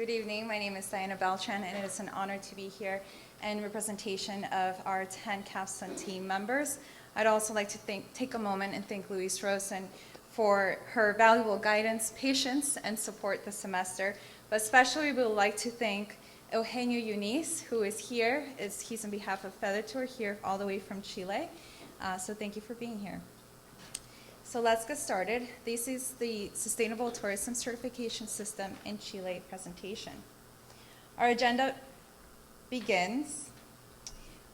Good evening. My name is Diana Beltran, and it is an honor to be here in representation of our 10 capstone team members. I'd also like to take a moment and thank Louise Rosen for her valuable guidance, patience, and support this semester. But especially, we would like to thank Eugenio Eunice, who is here. He's on behalf of FEDETUR, here all the way from Chile. So thank you for being here. So let's get started. This is the Sustainable Tourism Certification System in Chile presentation. Our agenda begins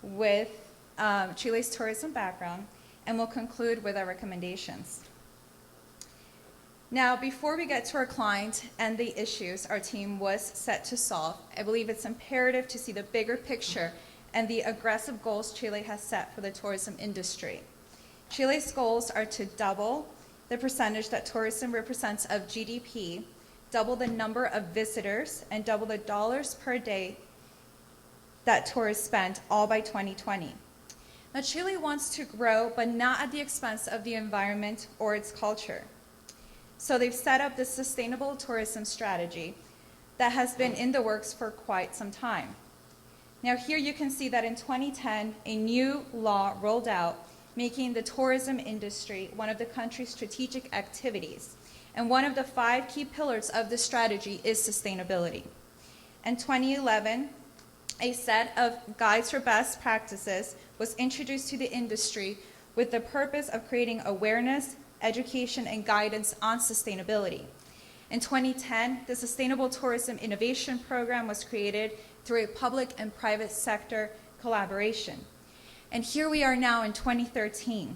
with Chile's tourism background, and we'll conclude with our recommendations. Now, before we get to our client and the issues our team was set to solve, I believe it's imperative to see the bigger picture and the aggressive goals Chile has set for the tourism industry. Chile's goals are to double the percentage that tourism represents of GDP, double the number of visitors, and double the dollars per day that tourists spend, all by 2020. Now, Chile wants to grow, but not at the expense of the environment or its culture. So they've set up this sustainable tourism strategy that has been in the works for quite some time. Now, here you can see that in 2010, a new law rolled out making the tourism industry one of the country's strategic activities. And one of the 5 key pillars of the strategy is sustainability. In 2011, a set of guides for best practices was introduced to the industry with the purpose of creating awareness, education, and guidance on sustainability. In 2010, the Sustainable Tourism Innovation Program was created through a public and private sector collaboration. And here we are now in 2013.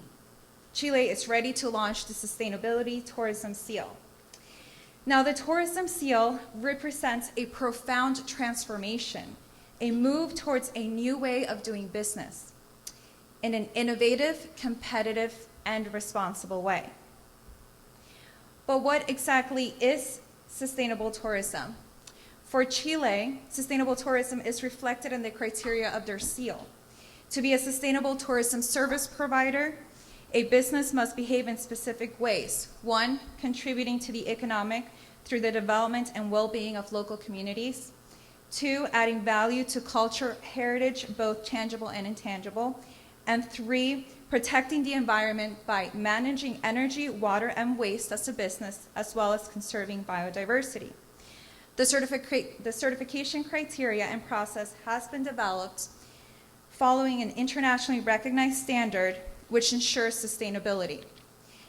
Chile is ready to launch the Sustainability Tourism Seal. Now, the Tourism Seal represents a profound transformation, a move towards a new way of doing business in an innovative, competitive, and responsible way. But what exactly is sustainable tourism? For Chile, sustainable tourism is reflected in the criteria of their seal. To be a sustainable tourism service provider, a business must behave in specific ways. 1, contributing to the economic through the development and well-being of local communities. 2, adding value to culture, heritage, both tangible and intangible. And 3, protecting the environment by managing energy, water, and waste as a business, as well as conserving biodiversity. The certification criteria and process has been developed following an internationally recognized standard which ensures sustainability.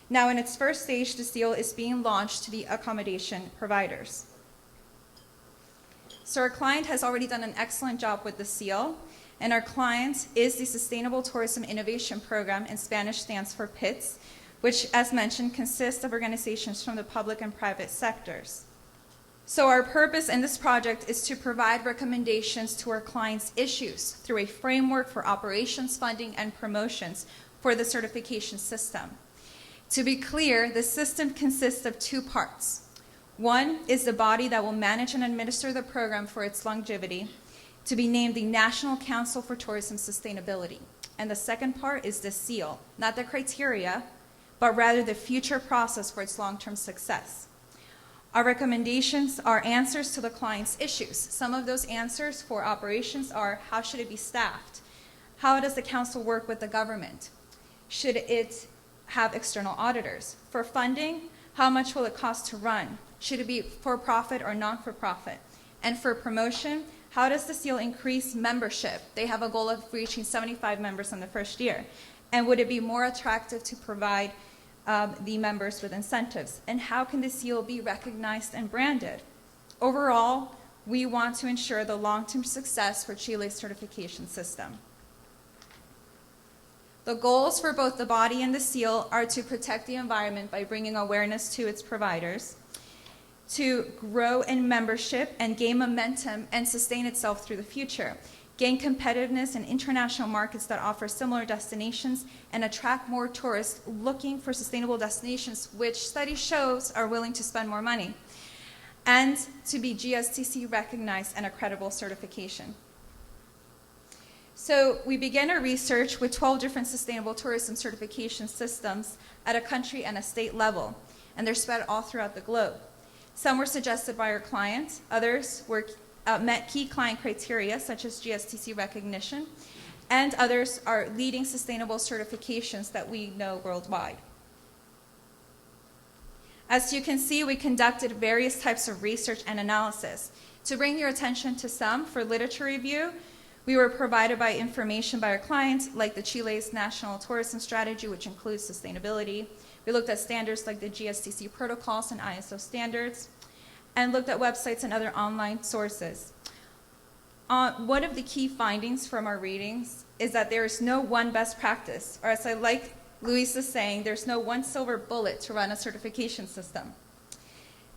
Now, in its first stage, the seal is being launched to the accommodation providers. So our client has already done an excellent job with the seal, and our client is the Sustainable Tourism Innovation Program, in Spanish stands for PITS, which, as mentioned, consists of organizations from the public and private sectors. So our purpose in this project is to provide recommendations to our clients' issues through a framework for operations, funding, and promotions for the certification system. To be clear, the system consists of 2 parts. 1 is the body that will manage and administer the program for its longevity, to be named the National Council for Tourism Sustainability. And the second part is the seal, not the criteria, but rather the future process for its long-term success. Our recommendations are answers to the client's issues. Some of those answers for operations are: how should it be staffed? How does the council work with the government? Should it have external auditors? For funding, how much will it cost to run? Should it be for-profit or non-for-profit? And for promotion, how does the seal increase membership? They have a goal of reaching 75 members in the first year. And would it be more attractive to provide the members with incentives? And how can the seal be recognized and branded? Overall, we want to ensure the long-term success for Chile's certification system. The goals for both the body and the seal are to protect the environment by bringing awareness to its providers, to grow in membership and gain momentum and sustain itself through the future, gain competitiveness in international markets that offer similar destinations, and attract more tourists looking for sustainable destinations, which study shows are willing to spend more money, and to be GSTC recognized and a credible certification. So we began our research with 12 different sustainable tourism certification systems at a country and a state level, and they're spread all throughout the globe. Some were suggested by our clients. Others met key client criteria, such as GSTC recognition, and others are leading sustainable certifications that we know worldwide. As you can see, we conducted various types of research and analysis. To bring your attention to some, for literature review, we were provided by information by our clients, like the Chile's National Tourism Strategy, which includes sustainability. We looked at standards like the GSTC protocols and ISO standards, and looked at websites and other online sources. One of the key findings from our readings is that there is no one best practice, or as I like Louise is saying, there's no one silver bullet to run a certification system.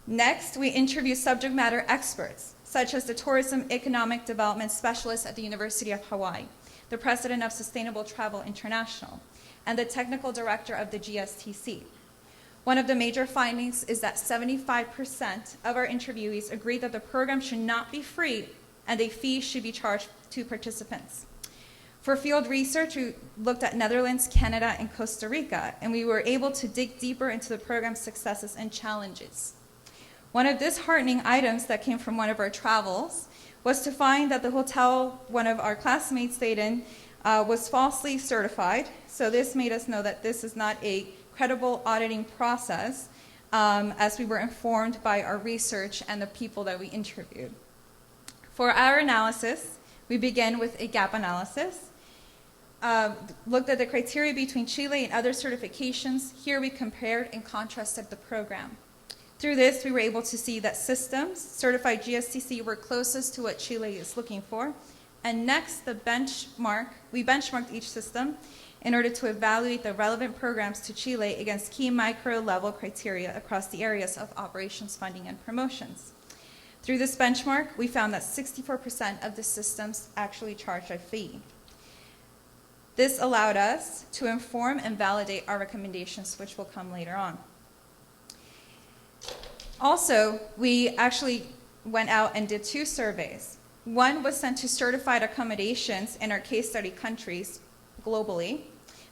Next, we interviewed subject matter experts, such as the Tourism Economic Development Specialist at the University of Hawaii, the President of Sustainable Travel International, and the Technical Director of the GSTC. One of the major findings is that 75% of our interviewees agreed that the program should not be free and a fee should be charged to participants. For field research, we looked at Netherlands, Canada, and Costa Rica, and we were able to dig deeper into the program's successes and challenges. One of disheartening items that came from one of our travels was to find that the hotel one of our classmates stayed in was falsely certified. So this made us know that this is not a credible auditing process, as we were informed by our research and the people that we interviewed. For our analysis, we began with a gap analysis. Looked at the criteria between Chile and other certifications. Here we compared and contrasted the program. Through this, we were able to see that systems certified GSTC were closest to what Chile is looking for. And next, we benchmarked each system in order to evaluate the relevant programs to Chile against key micro-level criteria across the areas of operations, funding, and promotions. Through this benchmark, we found that 64% of the systems actually charged a fee. This allowed us to inform and validate our recommendations, which will come later on. Also, we actually went out and did 2 surveys. One was sent to certified accommodations in our case study countries globally.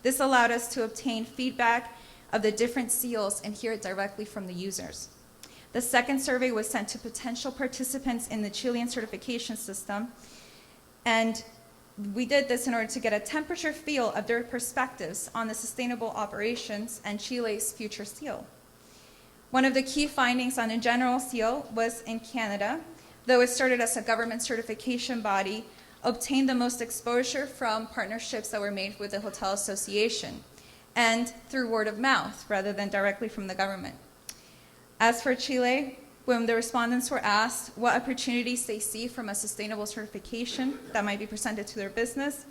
This allowed us to obtain feedback of the different seals and hear it directly from the users. The second survey was sent to potential participants in the Chilean certification system, and we did this in order to get a temperature feel of their perspectives on the sustainable operations and Chile's future seal. One of the key findings on the general seal was in Canada, though it started as a government certification body, obtained the most exposure from partnerships that were made with the Hotel Association and through word of mouth rather than directly from the government. As for Chile, when the respondents were asked what opportunities they see from a sustainable certification that might be presented to their business,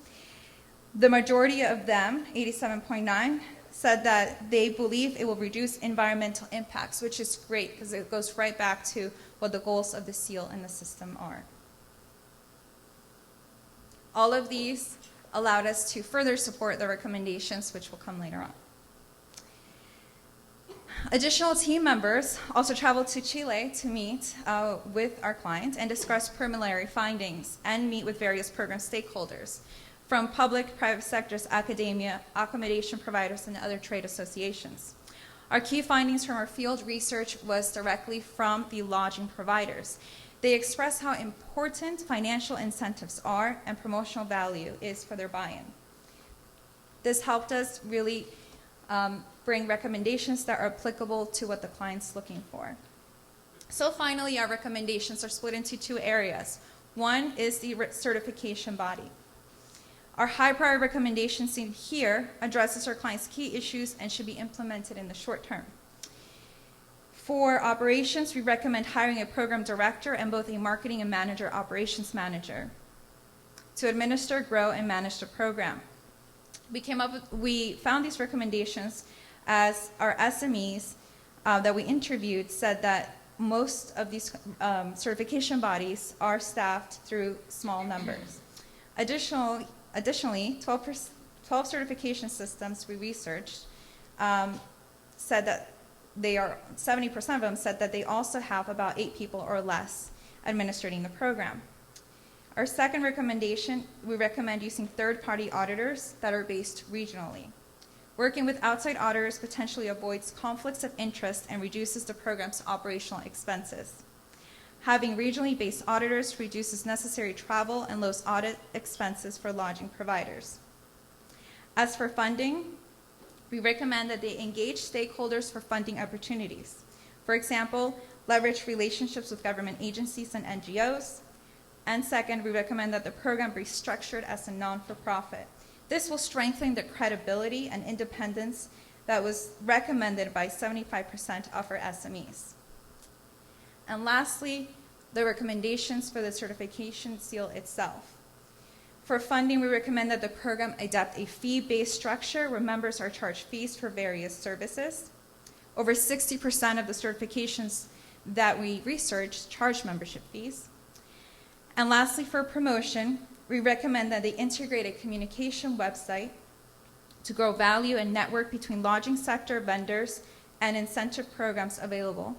the majority of them, 87.9%, said that they believe it will reduce environmental impacts, which is great because it goes right back to what the goals of the seal and the system are. All of these allowed us to further support the recommendations, which will come later on. Additional team members also traveled to Chile to meet with our client and discuss preliminary findings and meet with various program stakeholders from public, private sectors, academia, accommodation providers, and other trade associations. Our key findings from our field research was directly from the lodging providers. They express how important financial incentives are and promotional value is for their buy-in. This helped us really bring recommendations that are applicable to what the client's looking for. So finally, our recommendations are split into 2 areas. One is the certification body. Our high priority recommendation seen here addresses our client's key issues and should be implemented in the short term. For operations, we recommend hiring a program director and both a marketing and operations manager to administer, grow, and manage the program. We found these recommendations as our SMEs that we interviewed said that most of these certification bodies are staffed through small numbers. Additionally, 12 certification systems we researched said that 70% of them said that they also have about 8 people or less administrating the program. Our second recommendation, we recommend using third-party auditors that are based regionally. Working with outside auditors potentially avoids conflicts of interest and reduces the program's operational expenses. Having regionally based auditors reduces necessary travel and lowers audit expenses for lodging providers. As for funding, we recommend that they engage stakeholders for funding opportunities. For example, leverage relationships with government agencies and NGOs. And second, we recommend that the program be structured as a non-for-profit. This will strengthen the credibility and independence that was recommended by 75% of our SMEs. And lastly, the recommendations for the certification seal itself. For funding, we recommend that the program adopt a fee-based structure where members are charged fees for various services. Over 60% of the certifications that we researched charge membership fees. And lastly, for promotion, we recommend that they integrate a communication website to grow value and network between lodging sector vendors and incentive programs available.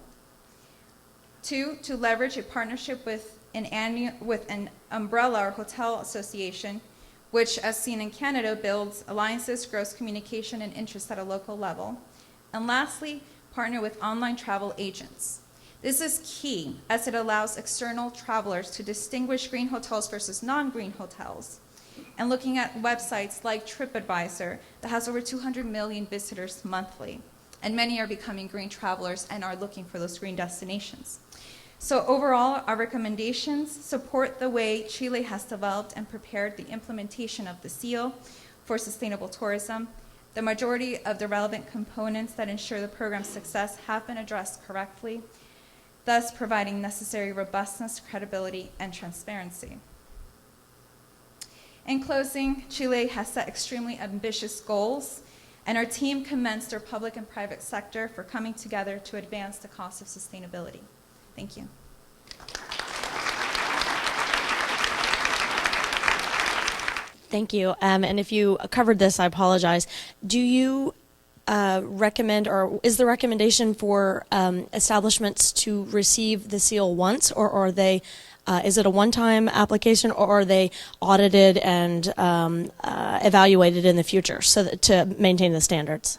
2, to leverage a partnership with an umbrella or hotel association, which, as seen in Canada, builds alliances, grows communication and interest at a local level. And lastly, partner with online travel agents. This is key as it allows external travelers to distinguish green hotels versus non-green hotels. And looking at websites like TripAdvisor that has over 200 million visitors monthly. And many are becoming green travelers and are looking for those green destinations. So overall, our recommendations support the way Chile has developed and prepared the implementation of the seal for sustainable tourism. The majority of the relevant components that ensure the program's success have been addressed correctly, thus providing necessary robustness, credibility, and transparency. In closing, Chile has set extremely ambitious goals, and our team commends their public and private sector for coming together to advance the cause of sustainability. Thank you. Thank you. And if you covered this, I apologize. Do you recommend, or is the recommendation for establishments to receive the seal once, or are they, is it a one-time application, or are they audited and evaluated in the future so that, to maintain the standards?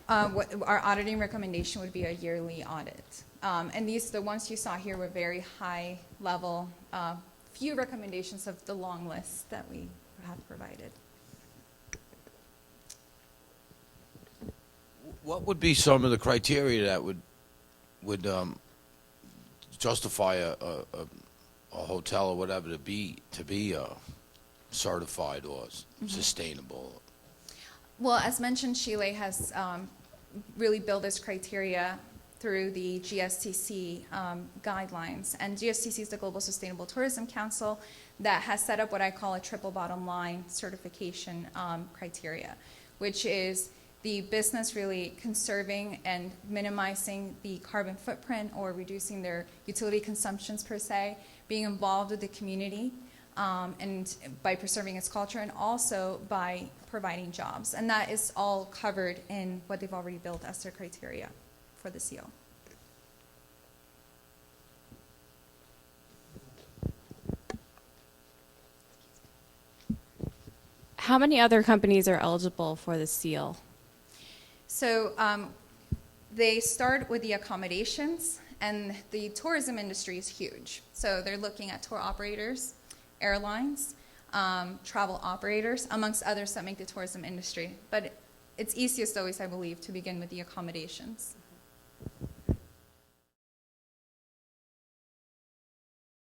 Our auditing recommendation would be a yearly audit. And the ones you saw here were very high level, few recommendations of the long list that we have provided. What would be some of the criteria that would justify a hotel or whatever to be certified or sustainable? Well, as mentioned, Chile has really built this criteria through the GSTC guidelines. And GSTC is the Global Sustainable Tourism Council that has set up what I call a triple bottom line certification criteria, which is the business really conserving and minimizing the carbon footprint or reducing their utility consumptions per se, being involved with the community, and by preserving its culture, and also by providing jobs. And that is all covered in what they've already built as their criteria for the seal. How many other companies are eligible for the seal? So they start with the accommodations, and the tourism industry is huge. So they're looking at tour operators, airlines, travel operators, amongst others that make the tourism industry. But it's easiest always, I believe, to begin with the accommodations.